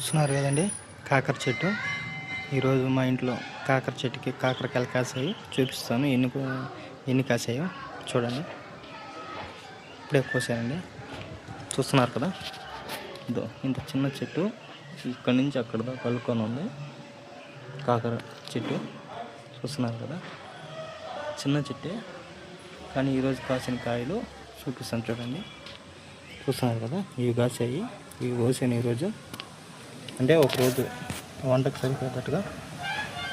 చూస్తున్నారు కదండి, కాకర చెట్టు. ఈరోజు మా ఇంట్లో కాకర చెట్టుకి కాకరకాయలు కాసాయి. చూపిస్తాను ఎన్ని కాసాయో చూడండి. ఇప్పుడే కోసానండి, చూస్తున్నారు కదా. ఇదో ఇంత చిన్న చెట్టు ఇక్కడి నుంచి అక్కడ దాకా కలుకొని ఉంది కాకర చెట్టు. చూస్తున్నారు కదా, చిన్న చెట్టే కానీ ఈరోజు కాసిన కాయలు చూపిస్తాను చూడండి. చూస్తున్నారు కదా, ఇవి కాసాయి. ఇవి కోసాను ఈరోజు, అంటే ఒకరోజు వంటకు సరిపోయేటట్టుగా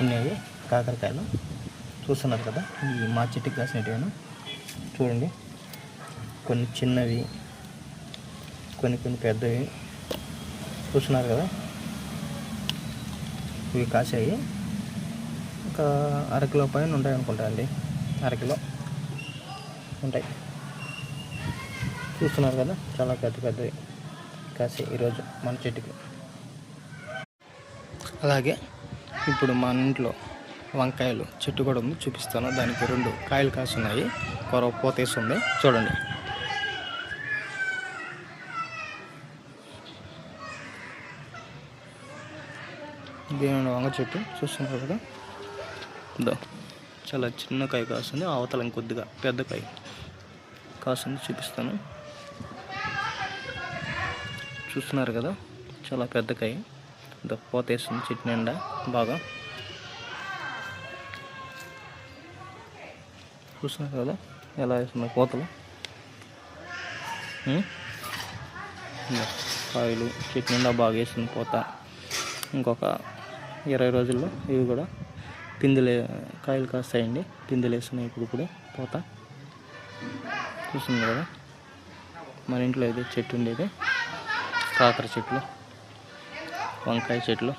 ఉన్నాయి కాకరకాయలు. చూస్తున్నారు కదా, ఈ మా చెట్టుకి కాసినట్టుగాను చూడండి. కొన్ని చిన్నవి, కొన్ని పెద్దవి. చూస్తున్నారు కదా, ఇవి కాసాయి. ఇంకా అరకిలో పైన ఉంటాయి అనుకుంటా అండి, అరకిలో ఉంటాయి. చూస్తున్నారు కదా, చాలా పెద్దవి కాసాయి ఈరోజు మన చెట్టుకి. అలాగే ఇప్పుడు మన ఇంట్లో వంకాయలు చెట్టు కూడా ఉంది, చూపిస్తాను. దానికి 2 కాయలు కాస్తున్నాయి, కొరవ పోతేస్తుంది చూడండి. ఇదేనండి వంగ చెట్టు. చూస్తున్నారు కదా, ఇదో చాలా చిన్న కాయ కాస్తుంది. అవతల ఇంకొద్దిగా పెద్ద కాయ కాస్తుంది, చూపిస్తాను. చూస్తున్నారు కదా, చాలా పెద్ద కాయ. ఇదో పోతేస్తుంది చెట్టు నిండా బాగా. చూస్తున్నారు కదా ఎలా వేస్తున్నాయి కోతలు. కాయలు చెట్టు నిండా బాగా వేస్తుంది పోత. ఇంకొక 20 రోజుల్లో ఇవి కూడా కాయలు కాస్తాయండి. పిందెలు వేస్తున్నాయి ఇప్పుడు పోత. చూస్తుంది కదా, మన ఇంట్లో ఇది చెట్టు ఉండేది కాకర చెట్లు, వంకాయ చెట్లు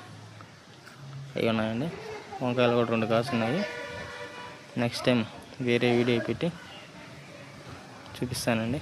అవి ఉన్నాయండి. వంకాయలు కూడా 2 కాసున్నాయి. నెక్స్ట్ టైం వేరే వీడియో పెట్టి చూపిస్తానండి.